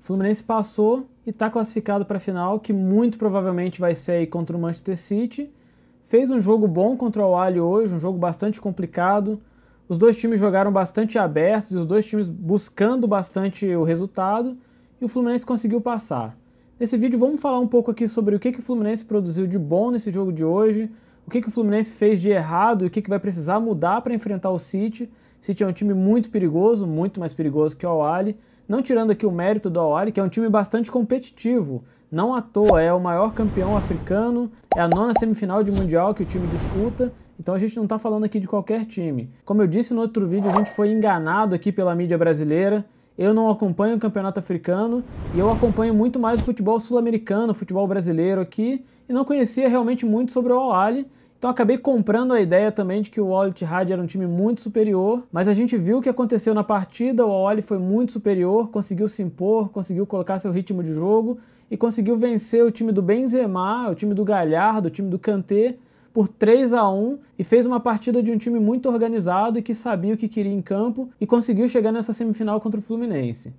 Fluminense passou e está classificado para a final, que muito provavelmente vai ser aí contra o Manchester City. Fez um jogo bom contra o Al-Ahly hoje, um jogo bastante complicado. Os dois times jogaram bastante abertos e os dois times buscando bastante o resultado. E o Fluminense conseguiu passar. Nesse vídeo vamos falar um pouco aqui sobre o que o Fluminense produziu de bom nesse jogo de hoje, o que o Fluminense fez de errado e o que vai precisar mudar para enfrentar o City. O City é um time muito perigoso, muito mais perigoso que o Al-Ahly. Não tirando aqui o mérito do Al-Ahly, que é um time bastante competitivo. Não à toa, é o maior campeão africano, é a 9ª semifinal de Mundial que o time disputa. Então a gente não está falando aqui de qualquer time. Como eu disse no outro vídeo, a gente foi enganado aqui pela mídia brasileira. Eu não acompanho o campeonato africano e eu acompanho muito mais o futebol sul-americano, o futebol brasileiro aqui, e não conhecia realmente muito sobre o Al-Ahly. Então acabei comprando a ideia também de que o Al-Ittihad era um time muito superior, mas a gente viu o que aconteceu na partida, o Al-Ahly foi muito superior, conseguiu se impor, conseguiu colocar seu ritmo de jogo e conseguiu vencer o time do Benzema, o time do Galhardo, o time do Kanté, por 3-1 e fez uma partida de um time muito organizado e que sabia o que queria em campo e conseguiu chegar nessa semifinal contra o Fluminense.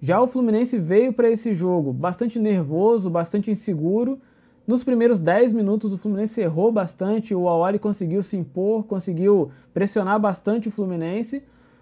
Já o Fluminense veio para esse jogo bastante nervoso, bastante inseguro. Nos primeiros 10 minutos o Fluminense errou bastante, o Al-Ahly conseguiu se impor, conseguiu pressionar bastante o Fluminense,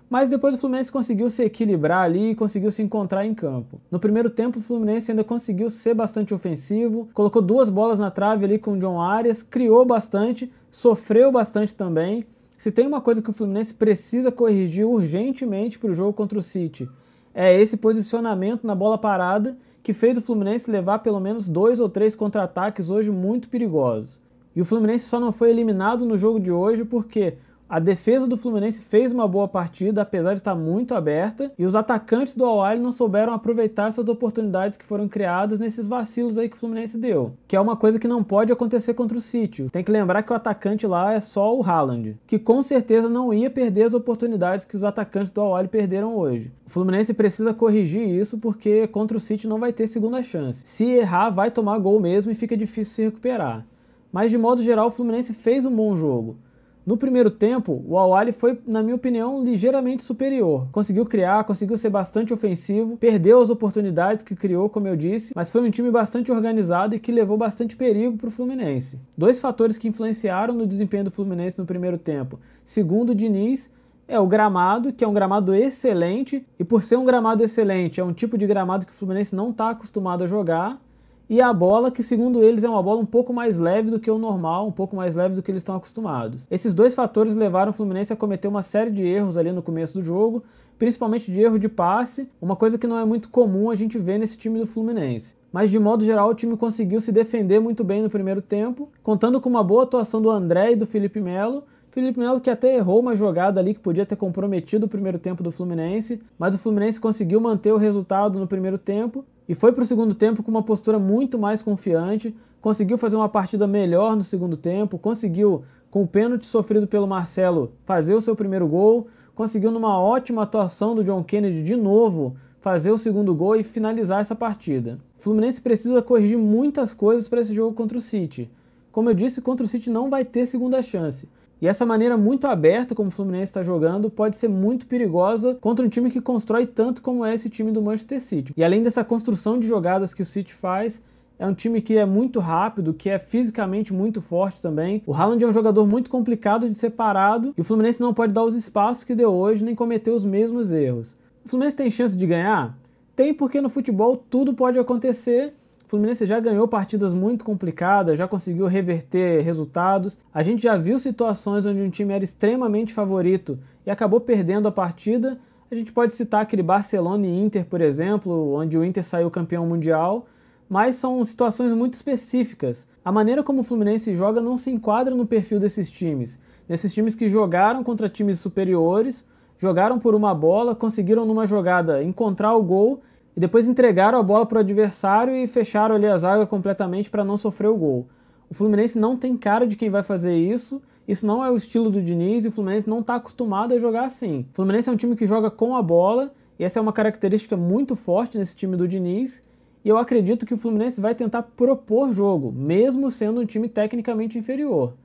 mas depois o Fluminense conseguiu se equilibrar ali e conseguiu se encontrar em campo. No primeiro tempo o Fluminense ainda conseguiu ser bastante ofensivo, colocou 2 bolas na trave ali com o John Arias, criou bastante, sofreu bastante também. Se tem uma coisa que o Fluminense precisa corrigir urgentemente para o jogo contra o City, é esse posicionamento na bola parada que fez o Fluminense levar pelo menos 2 ou 3 contra-ataques hoje muito perigosos. E o Fluminense só não foi eliminado no jogo de hoje porque a defesa do Fluminense fez uma boa partida, apesar de estar muito aberta, e os atacantes do Al-Ahly não souberam aproveitar essas oportunidades que foram criadas nesses vacilos aí que o Fluminense deu, que é uma coisa que não pode acontecer contra o City. Tem que lembrar que o atacante lá é só o Haaland, que com certeza não ia perder as oportunidades que os atacantes do Al-Ahly perderam hoje. O Fluminense precisa corrigir isso porque contra o City não vai ter segunda chance. Se errar, vai tomar gol mesmo e fica difícil se recuperar. Mas de modo geral, o Fluminense fez um bom jogo. No primeiro tempo, o Al-Ahly foi, na minha opinião, ligeiramente superior. Conseguiu criar, conseguiu ser bastante ofensivo, perdeu as oportunidades que criou, como eu disse, mas foi um time bastante organizado e que levou bastante perigo para o Fluminense. 2 fatores que influenciaram no desempenho do Fluminense no primeiro tempo. Segundo o Diniz, é o gramado, que é um gramado excelente, e por ser um gramado excelente, é um tipo de gramado que o Fluminense não está acostumado a jogar. E a bola, que segundo eles é uma bola um pouco mais leve do que o normal, um pouco mais leve do que eles estão acostumados. Esses 2 fatores levaram o Fluminense a cometer uma série de erros ali no começo do jogo, principalmente de erro de passe, uma coisa que não é muito comum a gente ver nesse time do Fluminense. Mas de modo geral o time conseguiu se defender muito bem no primeiro tempo, contando com uma boa atuação do André e do Felipe Melo. Felipe Melo que até errou uma jogada ali que podia ter comprometido o primeiro tempo do Fluminense, mas o Fluminense conseguiu manter o resultado no primeiro tempo e foi para o segundo tempo com uma postura muito mais confiante, conseguiu fazer uma partida melhor no segundo tempo, conseguiu, com o pênalti sofrido pelo Marcelo, fazer o seu primeiro gol, conseguiu numa ótima atuação do John Kennedy de novo fazer o segundo gol e finalizar essa partida. O Fluminense precisa corrigir muitas coisas para esse jogo contra o City. Como eu disse, contra o City não vai ter segunda chance. E essa maneira muito aberta como o Fluminense está jogando pode ser muito perigosa contra um time que constrói tanto como é esse time do Manchester City. E além dessa construção de jogadas que o City faz, é um time que é muito rápido, que é fisicamente muito forte também. O Haaland é um jogador muito complicado de ser parado e o Fluminense não pode dar os espaços que deu hoje nem cometer os mesmos erros. O Fluminense tem chance de ganhar? Tem, porque no futebol tudo pode acontecer. O Fluminense já ganhou partidas muito complicadas, já conseguiu reverter resultados. A gente já viu situações onde um time era extremamente favorito e acabou perdendo a partida. A gente pode citar aquele Barcelona e Inter, por exemplo, onde o Inter saiu campeão mundial, mas são situações muito específicas. A maneira como o Fluminense joga não se enquadra no perfil desses times. Desses times que jogaram contra times superiores, jogaram por uma bola, conseguiram numa jogada encontrar o gol e depois entregaram a bola para o adversário e fecharam ali a zaga completamente para não sofrer o gol. O Fluminense não tem cara de quem vai fazer isso não é o estilo do Diniz e o Fluminense não está acostumado a jogar assim. O Fluminense é um time que joga com a bola e essa é uma característica muito forte nesse time do Diniz e eu acredito que o Fluminense vai tentar propor jogo, mesmo sendo um time tecnicamente inferior.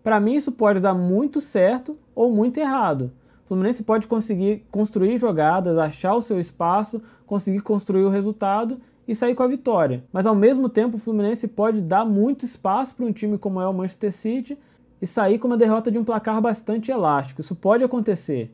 Para mim isso pode dar muito certo ou muito errado. O Fluminense pode conseguir construir jogadas, achar o seu espaço, conseguir construir o resultado e sair com a vitória. Mas ao mesmo tempo o Fluminense pode dar muito espaço para um time como é o Manchester City e sair com uma derrota de um placar bastante elástico. Isso pode acontecer.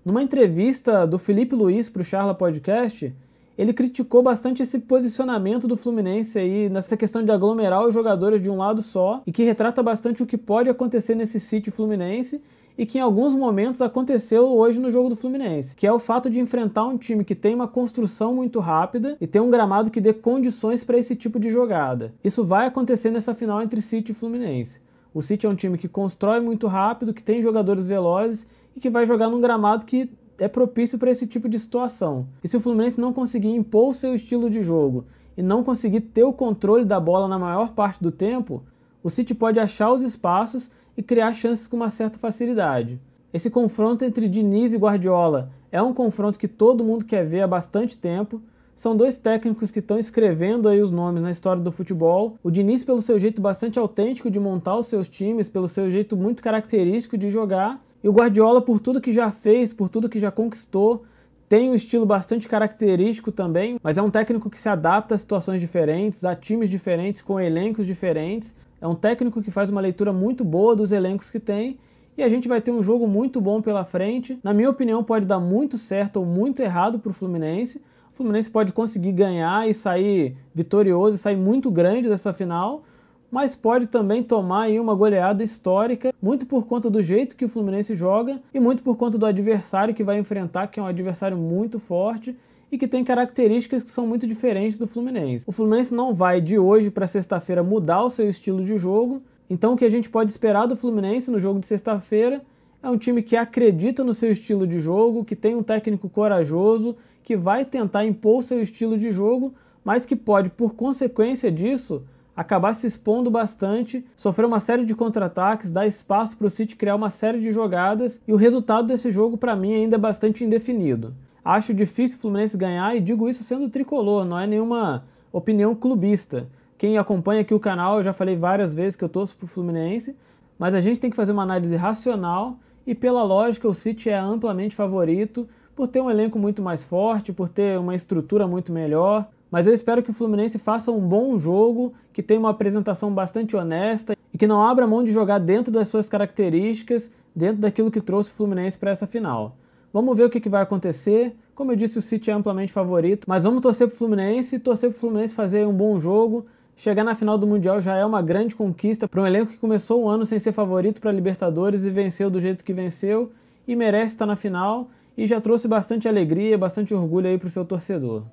Numa entrevista do Felipe Luiz para o Charla Podcast, ele criticou bastante esse posicionamento do Fluminense aí nessa questão de aglomerar os jogadores de um lado só e que retrata bastante o que pode acontecer nesse City Fluminense e que em alguns momentos aconteceu hoje no jogo do Fluminense, que é o fato de enfrentar um time que tem uma construção muito rápida e tem um gramado que dê condições para esse tipo de jogada. Isso vai acontecer nessa final entre City e Fluminense. O City é um time que constrói muito rápido, que tem jogadores velozes e que vai jogar num gramado que é propício para esse tipo de situação. E se o Fluminense não conseguir impor o seu estilo de jogo e não conseguir ter o controle da bola na maior parte do tempo, o City pode achar os espaços e criar chances com uma certa facilidade. Esse confronto entre Diniz e Guardiola é um confronto que todo mundo quer ver há bastante tempo. São dois técnicos que estão escrevendo aí os nomes na história do futebol. O Diniz pelo seu jeito bastante autêntico de montar os seus times, pelo seu jeito muito característico de jogar, e o Guardiola por tudo que já fez, por tudo que já conquistou, tem um estilo bastante característico também, mas é um técnico que se adapta a situações diferentes, a times diferentes, com elencos diferentes. É um técnico que faz uma leitura muito boa dos elencos que tem e a gente vai ter um jogo muito bom pela frente. Na minha opinião, pode dar muito certo ou muito errado para o Fluminense. O Fluminense pode conseguir ganhar e sair vitorioso e sair muito grande dessa final, mas pode também tomar aí uma goleada histórica, muito por conta do jeito que o Fluminense joga e muito por conta do adversário que vai enfrentar, que é um adversário muito forte e que tem características que são muito diferentes do Fluminense. O Fluminense não vai de hoje para sexta-feira mudar o seu estilo de jogo, então o que a gente pode esperar do Fluminense no jogo de sexta-feira é um time que acredita no seu estilo de jogo, que tem um técnico corajoso, que vai tentar impor o seu estilo de jogo, mas que pode, por consequência disso, acabar se expondo bastante, sofrer uma série de contra-ataques, dar espaço para o City criar uma série de jogadas, e o resultado desse jogo para mim ainda é bastante indefinido. Acho difícil o Fluminense ganhar e digo isso sendo tricolor, não é nenhuma opinião clubista. Quem acompanha aqui o canal, eu já falei várias vezes que eu torço pro Fluminense, mas a gente tem que fazer uma análise racional e pela lógica o City é amplamente favorito por ter um elenco muito mais forte, por ter uma estrutura muito melhor, mas eu espero que o Fluminense faça um bom jogo, que tenha uma apresentação bastante honesta e que não abra mão de jogar dentro das suas características, dentro daquilo que trouxe o Fluminense para essa final. Vamos ver o que vai acontecer. Como eu disse, o City é amplamente favorito, mas vamos torcer pro Fluminense fazer um bom jogo. Chegar na final do Mundial já é uma grande conquista para um elenco que começou o ano sem ser favorito para a Libertadores e venceu do jeito que venceu e merece estar na final e já trouxe bastante alegria, bastante orgulho aí pro seu torcedor.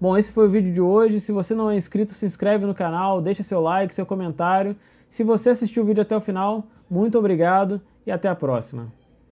Bom, esse foi o vídeo de hoje. Se você não é inscrito, se inscreve no canal, deixa seu like, seu comentário. Se você assistiu o vídeo até o final, muito obrigado e até a próxima.